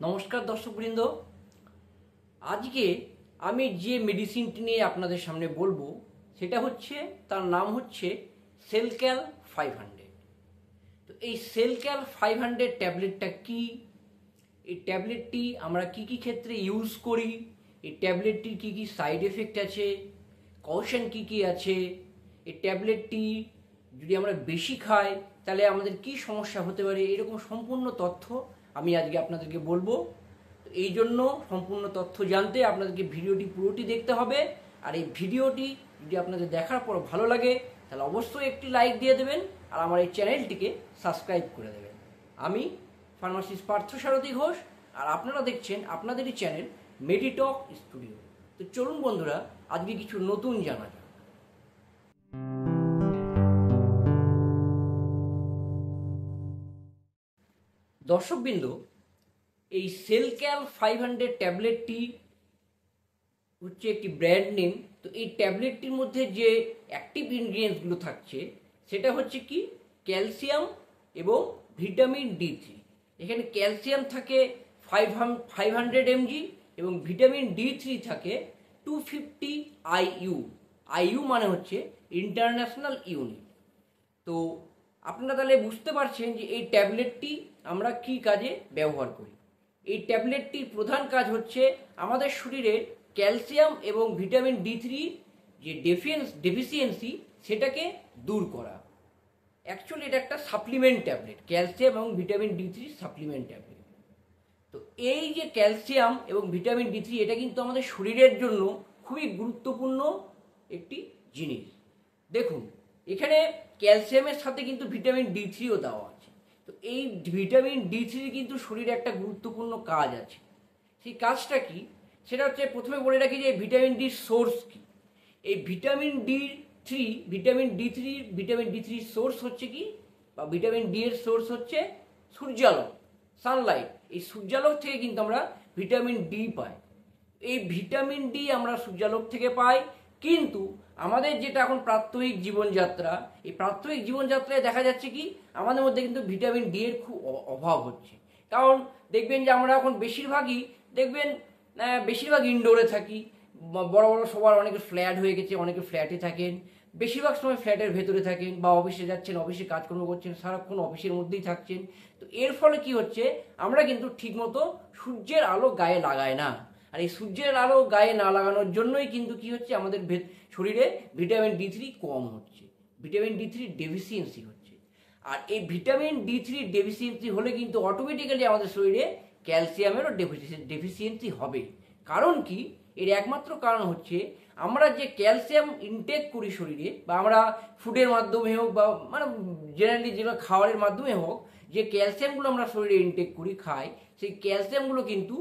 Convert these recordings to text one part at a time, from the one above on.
নমস্কার দর্শকবৃন্দ। আজকে আমি যে মেডিসিনটি নিয়ে আপনাদের সামনে বলবো সেটা হচ্ছে, তার নাম হচ্ছে সেলক্যাল 500। তো এই সেলক্যাল 500 ট্যাবলেটটা কি, এই ট্যাবলেটটি আমরা কি কি ক্ষেত্রে ইউজ করি, এই ট্যাবলেটটির কি কি সাইড এফেক্ট আছে, কশন কি কি আছে, এই ট্যাবলেটটি যদি আমরা বেশি খাই তাহলে আমাদের কি সমস্যা হতে পারে, এরকম সম্পূর্ণ তথ্য আমি আজকে আপনাদেরকে বলবো। এই জন্য সম্পূর্ণ তথ্য জানতে আপনাদেরকে ভিডিওটি পুরোটি দেখতে হবে। আর এই ভিডিওটি যদি আপনাদের দেখার পর ভালো লাগে তাহলে অবশ্যই একটি লাইক দিয়ে দেবেন আর আমার এই চ্যানেলটিকে সাবস্ক্রাইব করে দেবেন। আমি ফার্মাসিস্ট পার্থসারথী ঘোষ, আর আপনারা দেখছেন আপনাদেরই চ্যানেল মেডিটক স্টুডিও। তো চলুন বন্ধুরা, আজকে কিছু নতুন জানা যাক। দর্শকবৃন্দ, এই সেলক্যাল 500 ট্যাবলেটটি হচ্ছে একটি ব্র্যান্ড নেম। তো এই ট্যাবলেটটির মধ্যে যে অ্যাক্টিভ ইনগ্রিডিয়েন্টসগুলো থাকছে সেটা হচ্ছে কি, ক্যালসিয়াম এবং ভিটামিন D3। এখানে ক্যালসিয়াম থাকে 500 mg এবং ভিটামিন D3 থাকে 250 IU। IU মানে হচ্ছে ইন্টারন্যাশনাল ইউনিট। তো আপনারা তাহলে বুঝতে পারছেন যে এই ট্যাবলেটটি আমরা কি কাজে ব্যবহার করি। এই ট্যাবলেটটির প্রধান কাজ হচ্ছে আমাদের শরীরের ক্যালসিয়াম এবং ভিটামিন D3 যে ডেফিসিয়েন্সি সেটাকে দূর করা। অ্যাকচুয়ালি এটা একটা সাপ্লিমেন্ট ট্যাবলেট, ক্যালসিয়াম এবং ভিটামিন D3 সাপ্লিমেন্ট ট্যাবলেট। তো এই যে ক্যালসিয়াম এবং ভিটামিন D3 এটা কিন্তু আমাদের শরীরের জন্য খুবই গুরুত্বপূর্ণ একটি জিনিস। দেখুন, এখানে ক্যালসিয়ামের সাথে কিন্তু ভিটামিন D3ও দেওয়া আছে। তো এই ভিটামিন D3 কিন্তু শরীরে একটা গুরুত্বপূর্ণ কাজ আছে। সেই কাজটা কি, সেটা হচ্ছে প্রথমে বলে রাখি যে ভিটামিন ডির সোর্স কি। এই ভিটামিন ডি থ্রির সোর্স হচ্ছে কি, বা ভিটামিন ডি এর সোর্স হচ্ছে সূর্যালোক, সানলাইট। এই সূর্যালোক থেকে কিন্তু আমরা ভিটামিন ডি পাই। এই ভিটামিন ডি আমরা সূর্যালোক থেকে পাই, কিন্তু আমাদের যেটা এখন প্রাত্যহিক জীবনযাত্রা, এই প্রাত্যহিক জীবনযাত্রায় দেখা যাচ্ছে কি আমাদের মধ্যে কিন্তু ভিটামিন ডি এর খুব অভাব হচ্ছে। কারণ দেখবেন যে আমরা এখন বেশিরভাগ ইনডোরে থাকি। বড় বড় সবার অনেকে ফ্ল্যাট হয়ে গেছে, অনেকে ফ্ল্যাটে থাকেন, বেশিরভাগ সময় ফ্ল্যাটের ভেতরে থাকেন, বা অফিসে যাচ্ছেন, অফিসে কাজকর্ম করছেন, সারাক্ষণ অফিসের মধ্যেই থাকছেন। তো এর ফলে কি হচ্ছে, আমরা কিন্তু ঠিকমতো সূর্যের আলো গায়ে লাগাই না। আর এই সূর্যের আলো গায়ে না লাগানোর জন্যই কিন্তু কি হচ্ছে, আমাদের শরীরে ভিটামিন D3 কম হচ্ছে, ভিটামিন D3 ডেফিসিয়েন্সি হচ্ছে। আর এই ভিটামিন D3 ডেফিসিয়েন্সি হলে কিন্তু অটোমেটিক্যালি আমাদের শরীরে ক্যালসিয়ামেরও ডেফিসিয়েন্সি হবে। কারণ কি, এর একমাত্র কারণ হচ্ছে আমরা যে ক্যালসিয়াম ইনটেক করি শরীরে, বা আমরা ফুডের মাধ্যমে হোক, বা মানে জেনারেলি যেগুলো খাবারের মাধ্যমে হোক, যে ক্যালসিয়ামগুলো আমরা শরীরে ইনটেক করি, খাই, সেই ক্যালসিয়ামগুলো কিন্তু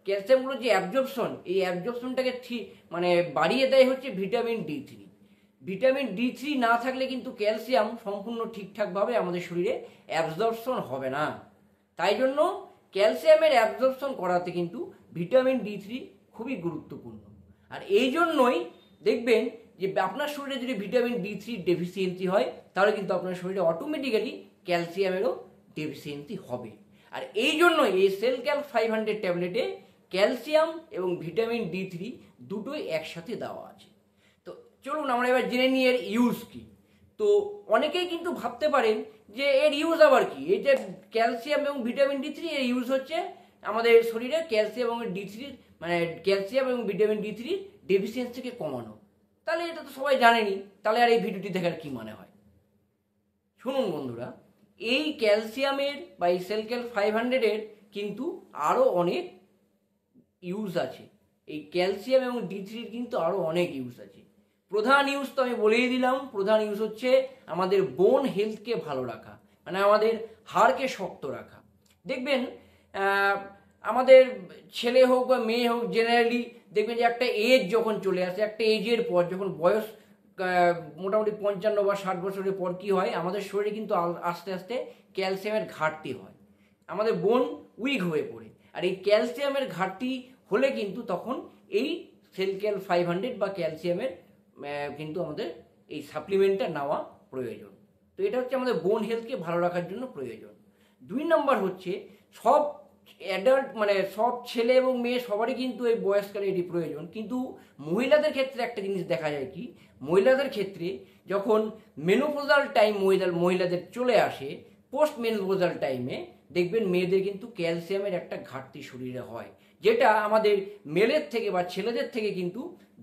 ক্যালসিয়ামগুলোর যে এই অ্যাবজর্পশনটাকে ঠিক বাড়িয়ে দেয় হচ্ছে ভিটামিন D3। ভিটামিন D3 না থাকলে কিন্তু ক্যালসিয়াম সম্পূর্ণ ঠিকঠাকভাবে আমাদের শরীরে অ্যাবজর্পশন হবে না। তাই জন্য ক্যালসিয়ামের অ্যাবজর্পশন করাতে কিন্তু ভিটামিন D3 খুবই গুরুত্বপূর্ণ। আর এই জন্যই দেখবেন যে আপনার শরীরে যদি ভিটামিন D3 ডেফিসিয়েন্সি হয় তাহলে কিন্তু আপনার শরীরে অটোমেটিক্যালি ক্যালসিয়ামেরও ডেফিসিয়েন্সি হবে। আর এই জন্যই এই সেলক্যাল 500 ট্যাবলেটে ক্যালসিয়াম এবং ভিটামিন D3 দুটোই একসাথে দেওয়া আছে। তো চলুন আমরা এবার জেনে নিই এর ইউজ কি। তো অনেকেই কিন্তু ভাবতে পারেন যে এর ইউজ আবার কি, এই যে ক্যালসিয়াম এবং ভিটামিন D3 এর ইউজ হচ্ছে আমাদের শরীরে ক্যালসিয়াম এবং ক্যালসিয়াম এবং ভিটামিন D3 ডেফিসিয়েন্সিকে কমানো। তাহলে এটা তো সবাই জানেনি, তাহলে আর এই ভিডিওটি দেখার কি মানে হয়। শুনুন বন্ধুরা, এই ক্যালসিয়ামের বা এই সেলক্যাল 500 এর কিন্তু আরও অনেক ইউজ আছে। এই ক্যালসিয়াম এবং D3 কিন্তু আরও অনেক ইউজ আছে। প্রধান ইউজ তো আমি বলেই দিলাম। প্রধান ইউজ হচ্ছে আমাদের বোন হেলথকে ভালো রাখা, আমাদের হাড়কে শক্ত রাখা। দেখবেন আমাদের ছেলে হোক বা মেয়ে হোক, জেনারেলি দেখবেন যে একটা এজ যখন চলে আসে, একটা এজের পর যখন বয়স মোটামুটি 55 বা 60 বছরের পর কি হয়, আমাদের শরীরে কিন্তু আস্তে আস্তে ক্যালসিয়ামের ঘাটতি হয়, আমাদের বোন উইক হয়ে পড়ে। আর এই ক্যালসিয়ামের ঘাটতি হলে কিন্তু তখন এই সেলক্যাল 500 বা ক্যালসিয়ামের কিন্তু আমাদের এই সাপ্লিমেন্টটা নেওয়া প্রয়োজন। তো এটা হচ্ছে আমাদের বোন হেলথকে ভালো রাখার জন্য প্রয়োজন। 2 নম্বর হচ্ছে, সব অ্যাডাল্ট মানে সব ছেলে এবং মেয়ে সবারই কিন্তু এই বয়সকালে এটি প্রয়োজন, কিন্তু মহিলাদের ক্ষেত্রে একটা জিনিস দেখা যায় কি, মহিলাদের ক্ষেত্রে যখন মেনোপোজাল টাইম মহিলাদের চলে আসে, পোস্ট মেনোপোজাল টাইমে দেখবেন মেয়েদের কিন্তু ক্যালসিয়ামের একটা ঘাটতি শরীরে হয়, যেটা আমাদের মেলের থেকে বা ছেলেদের থেকে কিন্তু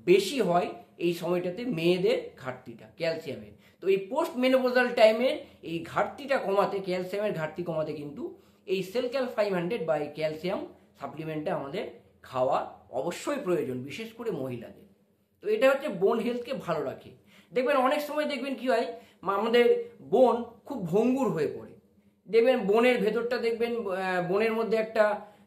বেশি হয় এই সময়টাতে মেয়েদের ঘাটতিটা ক্যালসিয়ামের। তো এই পোস্ট মেনোপোজাল টাইমের এই ঘাটতিটা কমাতে, ক্যালসিয়ামের ঘাটতি কমাতে কিন্তু এই সেলক্যাল 500 বা এই ক্যালসিয়াম সাপ্লিমেন্টটা আমাদের খাওয়া অবশ্যই প্রয়োজন, বিশেষ করে মহিলাদের। তো এটা হচ্ছে বোন হেলথকে ভালো রাখে। দেখবেন অনেক সময় দেখবেন কি হয়, আমাদের বোন খুব ভঙ্গুর হয়ে পড়ে, দেখবেন বোনের ভেতরটা দেখবেন বোনের মধ্যে একটা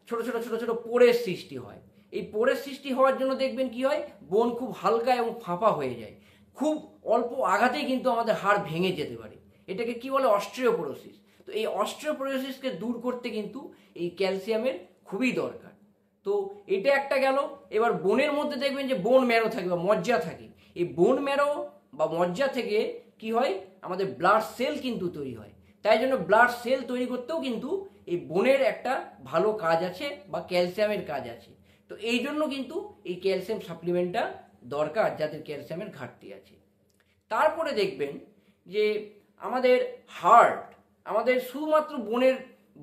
ছোট ছোট ছোট ছোট পোরের সৃষ্টি হয়। এই পোরের সৃষ্টি হওয়ার জন্য দেখবেন কি হয়, বোন খুব হালকা এবং ফাঁপা হয়ে যায়, খুব অল্প আঘাতেই কিন্তু আমাদের হাড় ভেঙে যেতে পারে। এটাকে কি বলে, অস্ট্রিওপোরোসিস। তো এই অস্ট্রিওপোরোসিসকে দূর করতে কিন্তু এই ক্যালসিয়ামের খুবই দরকার। তো এটা একটা গেল। এবার বোনের মধ্যে দেখবেন যে বোন ম্যারো থাকে বা মজ্জা থাকে। এই বোন ম্যারো বা মজ্জা থেকে কি হয়, আমাদের ব্লাড সেল কিন্তু তৈরি হয়। তাই জন্য ব্লাড সেল তৈরি করতেও কিন্তু এই বোনের একটা ভালো কাজ আছে বা ক্যালসিয়ামের কাজ আছে। তো এই জন্য কিন্তু এই ক্যালসিয়াম সাপ্লিমেন্টটা দরকার যাদের ক্যালসিয়ামের ঘাটতি আছে। তারপরে দেখবেন যে আমাদের হার্ট, আমাদের শুধুমাত্র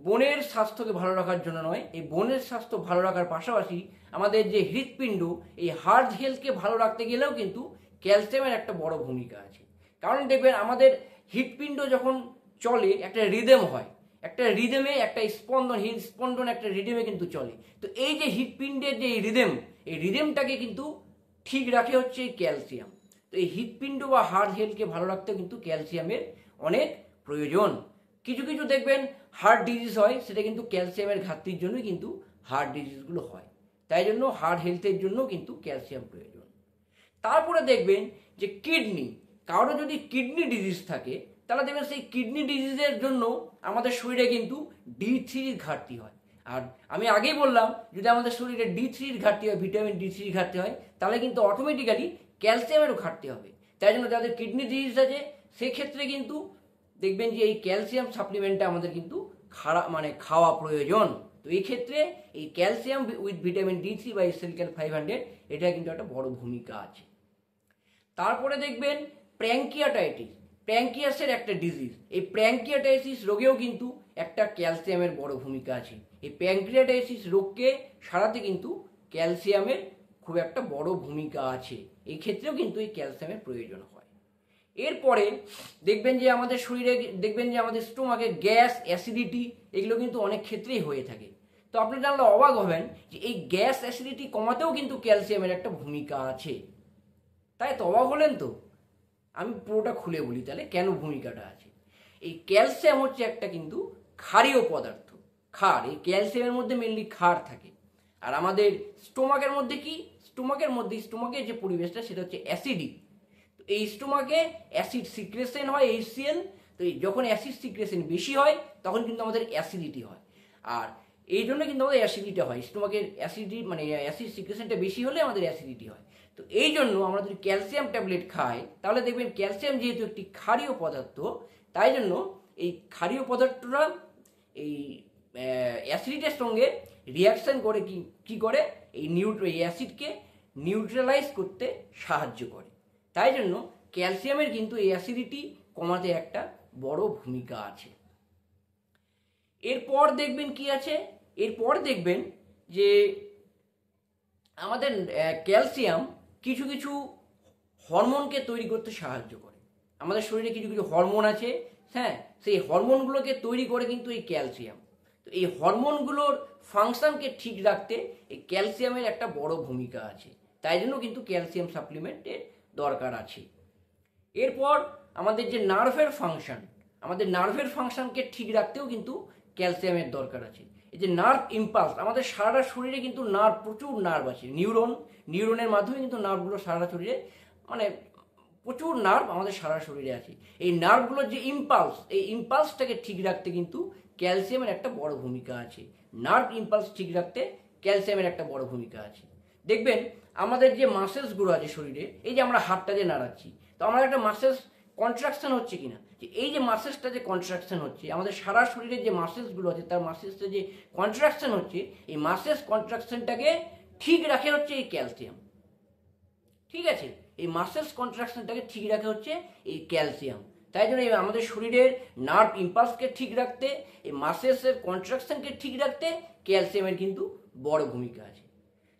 বোনের স্বাস্থ্যকে ভালো রাখার জন্য নয়, এই বোনের স্বাস্থ্য ভালো রাখার পাশাপাশি আমাদের যে হৃৎপিণ্ড, এই হার্ট হেলথকে ভালো রাখতে গেলেও কিন্তু ক্যালসিয়ামের একটা বড় ভূমিকা আছে। কারণ দেখবেন আমাদের হৃৎপিণ্ড যখন চলে একটা রিদম হয়, একটা রিদমে একটা হৃদস্পন্দন একটা রিদমে কিন্তু চলে। তো এই যে হৃৎপিণ্ডের যে রিদম, এই রিদমটাকে কিন্তু ঠিক রাখে হচ্ছে এই ক্যালসিয়াম। তো এই হৃৎপিণ্ড বা হার্ট হেলথকে ভালো রাখতে কিন্তু ক্যালসিয়ামের অনেক প্রয়োজন। কিছু কিছু দেখবেন হার্ট ডিজিজ হয়, সেটা কিন্তু ক্যালসিয়ামের ঘাটতির জন্যই কিন্তু হার্ট ডিজিজগুলো হয়। তাই জন্য হার্ট হেলথের জন্য কিন্তু ক্যালসিয়াম প্রয়োজন। তারপরে দেখবেন যে কিডনি, কারো যদি কিডনি ডিজিজ থাকে তাহলে দেখবেন সেই কিডনি ডিজিজের জন্য আমাদের শরীরে কিন্তু D3 ঘাটতি হয়। আর আমি আগেই বললাম, যদি আমাদের শরীরে D3 ঘাটতি হয়, ভিটামিন D3 ঘাটতি হয়, তাহলে কিন্তু অটোমেটিক্যালি ক্যালসিয়ামেরও ঘাটতি হবে। তাই জন্য যাদের কিডনি ডিজিজ আছে সেক্ষেত্রে কিন্তু দেখবেন যে এই ক্যালসিয়াম সাপ্লিমেন্টটা আমাদের কিন্তু খাওয়া প্রয়োজন। তো এই ক্ষেত্রে এই ক্যালসিয়াম উইথ ভিটামিন D3 বা এসেনশিয়াল 500 এটা কিন্তু একটা বড় ভূমিকা আছে। তারপরে দেখবেন প্র্যাঙ্কিয়াটাইটিস, প্র্যাঙ্কিয়াসের একটা ডিজিজ। এই প্র্যাঙ্কিয়াটাইটিস রোগেও কিন্তু একটা ক্যালসিয়ামের বড় ভূমিকা আছে। এই প্র্যাঙ্কিয়াটাইটিস রোগকে সারাতে কিন্তু ক্যালসিয়ামের খুব একটা বড় ভূমিকা আছে। এই ক্ষেত্রেও কিন্তু এই ক্যালসিয়ামের প্রয়োজন হয়। এরপরে দেখবেন যে আমাদের শরীরে, দেখবেন যে আমাদের স্টোমাকে গ্যাস, অ্যাসিডিটি এগুলো কিন্তু অনেক ক্ষেত্রেই হয়ে থাকে। তো আপনি জানলে অবাক হবেন যে এই গ্যাস অ্যাসিডিটি কমাতেও কিন্তু ক্যালসিয়ামের একটা ভূমিকা আছে। তাই তো অবাক হলেন তো? আমি পুরোটা খুলে বলি তাহলে কেন ভূমিকাটা আছে। এই ক্যালসিয়াম হচ্ছে একটা কিন্তু ক্ষারীয় পদার্থ, ক্ষার। এই ক্যালসিয়ামের মধ্যে মেনলি ক্ষার থাকে। আর আমাদের স্টোমাকের মধ্যে কি, স্টোমাকের যে পরিবেশটা সেটা হচ্ছে অ্যাসিডিক। তো এই স্টোমাকে অ্যাসিড সিক্রেশন হয়, HCl। তো যখন অ্যাসিড সিক্রেশন বেশি হয় তখন কিন্তু আমাদের অ্যাসিডিটি হয়। আর এই জন্য কিন্তু আমাদের অ্যাসিডিটি হয়, স্টোমাকের অ্যাসিডিটি অ্যাসিড সিক্রেশনটা বেশি হলে আমাদের অ্যাসিডিটি হয়। তো এই জন্য আমরা যদি ক্যালসিয়াম ট্যাবলেট খাই তাহলে দেখবেন ক্যালসিয়াম যেহেতু একটি ক্ষারীয় পদার্থ, তাই জন্য এই ক্ষারীয় পদার্থটা এই অ্যাসিডিটির সঙ্গে রিয়াকশন করে কি করে, এই অ্যাসিডকে নিউট্রালাইজ করতে সাহায্য করে। তাই জন্য ক্যালসিয়ামের কিন্তু এই অ্যাসিডিটি কমাতে একটা বড় ভূমিকা আছে। এরপর দেখবেন কি আছে, এরপর দেখবেন যে আমাদের ক্যালসিয়াম কিছু কিছু হরমোনকে তৈরি করতে সাহায্য করে। আমাদের শরীরে কিছু কিছু হরমোন আছে, হ্যাঁ, সেই হরমোনগুলোকে তৈরি করে কিন্তু এই ক্যালসিয়াম। তো এই হরমোনগুলোর ফাংশনকে ঠিক রাখতে এই ক্যালসিয়ামের একটা বড় ভূমিকা আছে। তাই জন্য কিন্তু ক্যালসিয়াম সাপ্লিমেন্টের দরকার আছে। এরপর আমাদের যে আমাদের নার্ভের ফাংশনকে ঠিক রাখতেও কিন্তু ক্যালসিয়ামের দরকার আছে। এই যে নার্ভ ইম্পালস, আমাদের সারা শরীরে কিন্তু প্রচুর নার্ভ আছে, নিউরনের মাধ্যমে কিন্তু নার্ভগুলো সারা শরীরে, প্রচুর নার্ভ আমাদের সারা শরীরে আছে। এই নার্ভগুলোর যে এই ইম্পালসটাকে ঠিক রাখতে কিন্তু ক্যালসিয়ামের একটা বড় ভূমিকা আছে। নার্ভ ইম্পালস ঠিক রাখতে ক্যালসিয়ামের একটা বড় ভূমিকা আছে। দেখবেন আমাদের যে মাসেলসগুলো আছে শরীরে, এই যে আমরা হাতটা যে নাড়াচ্ছি, তো আমাদের একটা মাসেলস কন্ট্রাকশন হচ্ছে কিনা, যে এই যে মাসেলসটা যে কন্ট্রাকশন হচ্ছে, আমাদের সারা শরীরের যে মাসেলসগুলো আছে তার মাসেলসটা যে কন্ট্রাকশন হচ্ছে, এই মাসেলস কন্ট্রাকশনটাকে ঠিক রাখে হচ্ছে এই ক্যালসিয়াম। ঠিক আছে, এই মাসেলস কন্ট্রাকশনটাকে ঠিক রাখে হচ্ছে এই ক্যালসিয়াম। তাই জন্য আমাদের শরীরের নার্ভ ইম্পালসকে ঠিক রাখতে, এই মাসেলসের কন্ট্রাকশনকে ঠিক রাখতে ক্যালসিয়ামের কিন্তু বড় ভূমিকা আছে।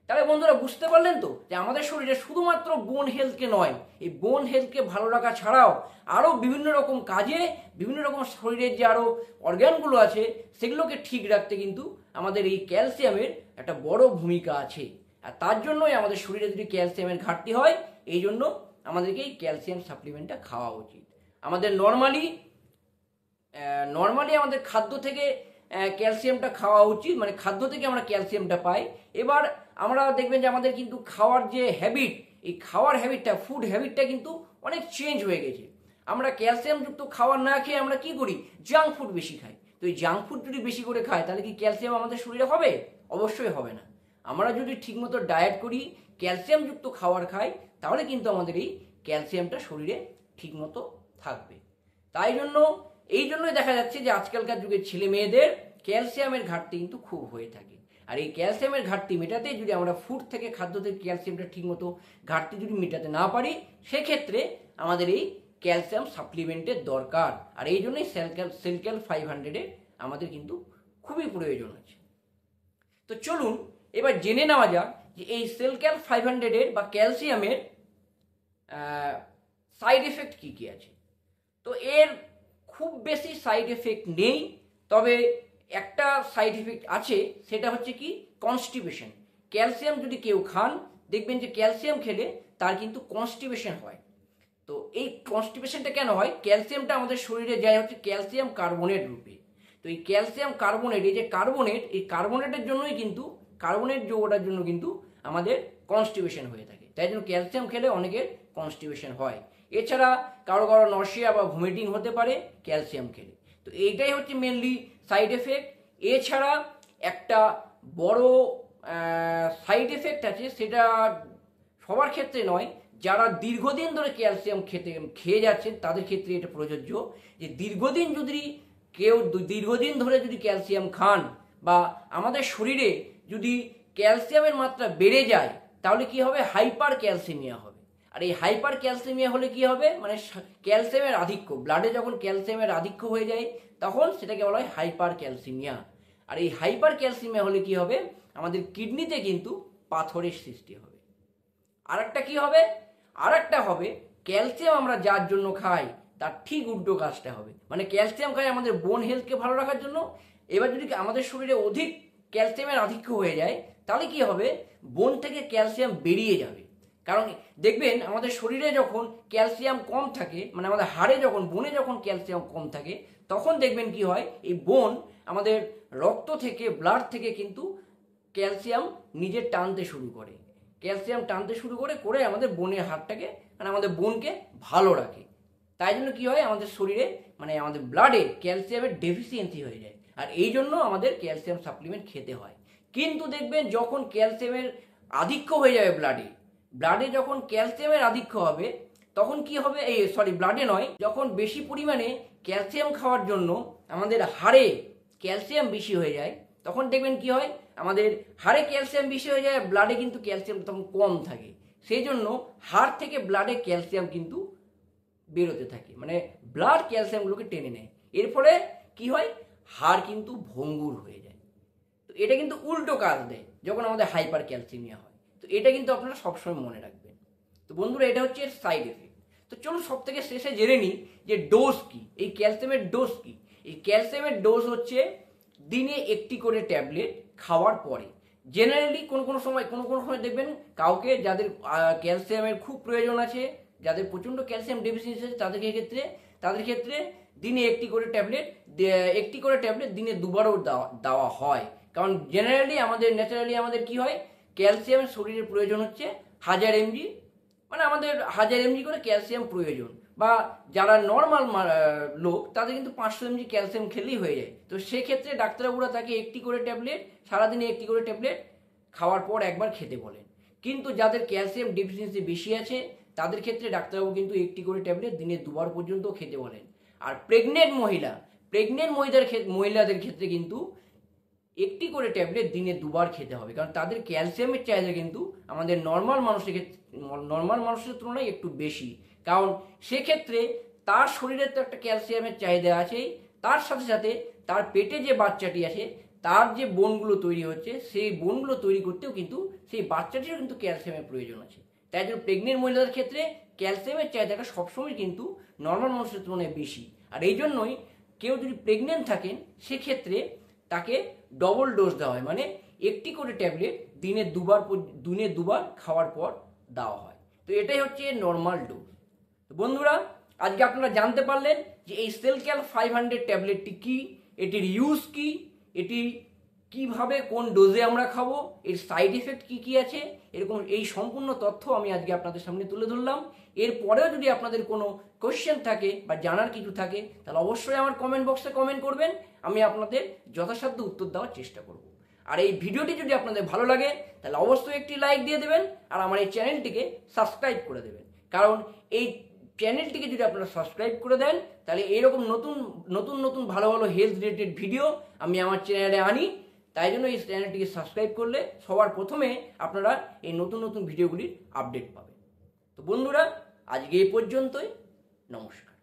তাহলে বন্ধুরা বুঝতে পারলেন তো যে আমাদের শরীরে শুধুমাত্র বোন হেলথকে নয়, এই বোন হেলথকে ভালো রাখা ছাড়াও আরও বিভিন্ন রকম কাজে, বিভিন্ন রকম শরীরের যে আরও অর্গানগুলো আছে সেগুলোকে ঠিক রাখতে কিন্তু আমাদের এই ক্যালসিয়ামের একটা বড় ভূমিকা আছে। আর তার জন্যই আমাদের শরীরে যদি ক্যালসিয়ামের ঘাটতি হয়, এই জন্য আমাদেরকে এই ক্যালসিয়াম সাপ্লিমেন্টটা খাওয়া উচিত। আমাদের নর্মালি আমাদের খাদ্য থেকে ক্যালসিয়ামটা খাওয়া উচিত, মানে খাদ্য থেকে আমরা ক্যালসিয়ামটা পাই। এবার আমরা দেখবেন যে আমাদের কিন্তু খাওয়ার যে হ্যাবিট, এই খাওয়ার হ্যাবিটটা, ফুড হ্যাবিটটা কিন্তু অনেক চেঞ্জ হয়ে গেছে। আমরা ক্যালসিয়ামযুক্ত খাবার না খেয়ে আমরা কি করি, জাঙ্ক ফুড বেশি খাই। তো এই জাঙ্ক ফুড যদি বেশি করে খাই তাহলে কি ক্যালসিয়াম আমাদের শরীরে হবে? অবশ্যই হবে না। আমরা যদি ঠিকমতো ডায়েট করি, ক্যালসিয়ামযুক্ত খাবার খাই, তাহলে কিন্তু আমাদের এই ক্যালসিয়ামটা শরীরে ঠিকমতো থাকবে। তাই জন্য এই জন্যই দেখা যাচ্ছে যে আজকালকার যুগের ছেলে মেয়েদের ক্যালসিয়ামের ঘাটতি কিন্তু খুব হয়ে থাকে। আর এই ক্যালসিয়ামের ঘাটতি মেটাতে যদি আমরা ফুড থেকে, খাদ্য থেকে ক্যালসিয়ামটা ঠিকমতো ঘাটতি যদি মেটাতে না পারি, সেক্ষেত্রে আমাদের এই ক্যালসিয়াম সাপ্লিমেন্টের দরকার। আর এই জন্যই সেলক্যাল 500 আমাদের কিন্তু খুবই প্রয়োজন আছে। তো চলুন এবার জেনে নেওয়া যাক যে এই সেলক্যাল 500 বা ক্যালসিয়ামের সাইড এফেক্ট কী কী আছে। তো এর খুব বেশি সাইড এফেক্ট নেই, তবে একটা সাইড এফেক্ট আছে, সেটা হচ্ছে কি কনস্টিপেশন। ক্যালসিয়াম যদি কেউ খান, দেখবেন যে ক্যালসিয়াম খেলে তার কিন্তু কনস্টিপেশন হয়। তো এই কনস্টিপেশনটা কেন হয়? ক্যালসিয়ামটা আমাদের শরীরে যায় হচ্ছে ক্যালসিয়াম কার্বনেট রূপে। তো এই ক্যালসিয়াম কার্বনেট, এই যে কার্বনেট, এই কার্বনেটের জন্যই কিন্তু, কার্বনেট যৌগটার জন্য কিন্তু আমাদের কনস্টিপেশন হয়ে থাকে। তাই জন্য ক্যালসিয়াম খেলে অনেকের কনস্টিপেশন হয়। এছাড়া কারো কারো নশিয়া বা ভমিটিং হতে পারে ক্যালসিয়াম খেলে। তো এইটাই হচ্ছে মেনলি সাইড এফেক্ট। এছাড়া একটা বড় সাইড এফেক্ট আছে, সেটা সবার ক্ষেত্রে নয়, যারা দীর্ঘদিন ধরে ক্যালসিয়াম খেয়ে যাচ্ছেন তাদের ক্ষেত্রে এটা প্রযোজ্য। যে দীর্ঘদিন ধরে যদি ক্যালসিয়াম খান, বা আমাদের শরীরে যদি ক্যালসিয়ামের মাত্রা বেড়ে যায়, তাহলে কি হবে? হাইপার ক্যালসিমিয়া হবে। আর এই হাইপার ক্যালসিমিয়া হলে কি হবে, মানে ক্যালসিয়ামের আধিক্য, ব্লাডে যখন ক্যালসিয়ামের আধিক্য হয়ে যায় তখন সেটাকে বলা হয় হাইপার ক্যালসিমিয়া। আর এই হাইপার ক্যালসিমিয়া হলে কি হবে, আমাদের কিডনিতে কিন্তু পাথরের সৃষ্টি হবে। আরেকটা কি হবে, আরেকটা হবে ক্যালসিয়াম আমরা যার জন্য খাই তার ঠিক উল্টো কাজটা হবে। মানে ক্যালসিয়াম খাই আমাদের বোন হেলথকে ভালো রাখার জন্য। এবার যদি আমাদের শরীরে অধিক ক্যালসিয়ামের আধিক্য হয়ে যায়, তাহলে কি হবে, বোন থেকে ক্যালসিয়াম বেরিয়ে যাবে। কারণ দেখবেন আমাদের শরীরে যখন ক্যালসিয়াম কম থাকে, মানে আমাদের হাড়ে যখন, বোনে যখন ক্যালসিয়াম কম থাকে, তখন দেখবেন কি হয়, এই বোন আমাদের রক্ত থেকে, ব্লাড থেকে কিন্তু ক্যালসিয়াম নিজে টানতে শুরু করে। ক্যালসিয়াম টানতে শুরু করে আমাদের বোনের হাড়টাকে, মানে আমাদের বোনকে ভালো রাখে। তাই জন্য কি হয়, আমাদের শরীরে, মানে আমাদের ব্লাডে ক্যালসিয়ামের ডেফিসিয়েন্সি হয়ে যায়। আর এই জন্য আমাদের ক্যালসিয়াম সাপ্লিমেন্ট খেতে হয়। কিন্তু দেখবেন যখন ক্যালসিয়ামের আধিক্য হয়ে যাবে ব্লাডে যখন ক্যালসিয়ামের আধিক্য হবে, তখন কি হবে, ব্লাডে নয়, যখন বেশি পরিমাণে ক্যালসিয়াম খাওয়ার জন্য আমাদের হাড়ে ক্যালসিয়াম বেশি হয়ে যায়, তখন দেখবেন কি হয়, আমাদের হাড়ে ক্যালসিয়াম বেশি হয়ে যায়, ব্লাডে কিন্তু ক্যালসিয়াম তখন কম থাকে। সেই জন্য হাড় থেকে ব্লাডে ক্যালসিয়াম কিন্তু বেরোতে থাকে, মানে ব্লাড ক্যালসিয়ামগুলোকে টেনে নেয়। এর ফলে কি হয়, হাড় কিন্তু ভঙ্গুর হয়ে যায়। তো এটা কিন্তু উল্টো কাজ দেয় যখন আমাদের হাইপার ক্যালসিমিয়া হয়। তো এটা কিন্তু আপনারা সবসময় মনে রাখবেন। তো বন্ধুরা, এটা হচ্ছে এর সাইড এফেক্ট। তো চলুন সব থেকে শেষে জেনে নিই যে ডোজ কি, এই ক্যালসিয়ামের ডোজ কি। এই ক্যালসিয়ামের ডোজ হচ্ছে দিনে একটি করে ট্যাবলেট খাওয়ার পরে। জেনারেলি কোনো সময় দেখবেন কাউকে, যাদের ক্যালসিয়ামের খুব প্রয়োজন আছে, যাদের প্রচণ্ড ক্যালসিয়াম ডেফিসিয়েন্সি আছে, তাদের ক্ষেত্রে দিনে একটি করে ট্যাবলেট দিনে দুবারও দেওয়া হয়। কারণ ন্যাচারালি আমাদের কি হয়, ক্যালসিয়ামের শরীরের প্রয়োজন হচ্ছে 1000 mg, মানে আমাদের 1000 mg করে ক্যালসিয়াম প্রয়োজন। বা যারা নর্মাল লোক, তাদের কিন্তু 500 mg ক্যালসিয়াম খেলেই হয়ে যায়। তো সেক্ষেত্রে ডাক্তারবাবুরা তাকে একটি করে ট্যাবলেট, সারাদিনে একটি করে ট্যাবলেট খাওয়ার পর একবার খেতে বলেন। কিন্তু যাদের ক্যালসিয়াম ডেফিসিয়েন্সি বেশি আছে, তাদের ক্ষেত্রে ডাক্তারবাবু কিন্তু একটি করে ট্যাবলেট দিনে দুবার পর্যন্ত খেতে বলেন। আর মহিলাদের ক্ষেত্রে কিন্তু একটি করে ট্যাবলেট দিনে 2বার খেতে হবে, কারণ তাদের ক্যালসিয়ামের চাহিদা কিন্তু আমাদের নর্মাল মানুষের তুলনায় একটু বেশি। কারণ সেক্ষেত্রে তার শরীরে তো একটা ক্যালসিয়ামের চাহিদা আছেই, তার সাথে সাথে তার পেটে যে বাচ্চাটি আছে তার যে বোনগুলো তৈরি হচ্ছে সেই বোনগুলো তৈরি করতেও কিন্তু সেই বাচ্চাটিরও কিন্তু ক্যালসিয়ামের প্রয়োজন আছে। তাই জন্য প্রেগনেন্ট মহিলাদের ক্ষেত্রে ক্যালসিয়ামের চাহিদাটা সবসময় কিন্তু নর্মাল মানুষের তুলনায় বেশি। আর এই জন্যই কেউ যদি প্রেগনেন্ট থাকেন সেক্ষেত্রে তাকে ডবল ডোজ দেওয়া হয়, মানে একটি করে ট্যাবলেট দিনে দুবার খাওয়ার পর দেওয়া হয়। তো এটাই হচ্ছে নর্মাল ডোজ। তো বন্ধুরা, আজকে আপনারা জানতে পারলেন যে এই সেলক্যাল 500 ট্যাবলেটটি কি, এটির ইউজ কি, এটি কিভাবে কোন ডোজে আমরা খাবো, এর সাইড এফেক্ট কি কি আছে, এরকম এই সম্পূর্ণ তথ্য আমি আজকে আপনাদের সামনে তুলে ধরলাম। এরপরেও যদি আপনাদের কোনো কোশ্চেন থাকে বা জানার কিছু থাকে তাহলে অবশ্যই আমার কমেন্ট বক্সে কমেন্ট করবেন, আমি আপনাদের যথাসাধ্য উত্তর দেওয়ার চেষ্টা করব। আর এই ভিডিওটি যদি আপনাদের ভালো লাগে তাহলে অবশ্যই একটি লাইক দিয়ে দেবেন আর আমার এই চ্যানেলটিকে সাবস্ক্রাইব করে দেবেন, কারণ এই চ্যানেলটিকে যদি আপনারা সাবস্ক্রাইব করে দেন তাহলে এইরকম নতুন ভালো হেলথ রিলেটেড ভিডিও আমি আমার চ্যানেলে আনি। তাই জন্য এই চ্যানেলটিকে সাবস্ক্রাইব করলে সবার প্রথমে আপনারা এই নতুন ভিডিওগুলির আপডেট পাবেন। তো বন্ধুরা, আজকে এই পর্যন্তই। নমস্কার।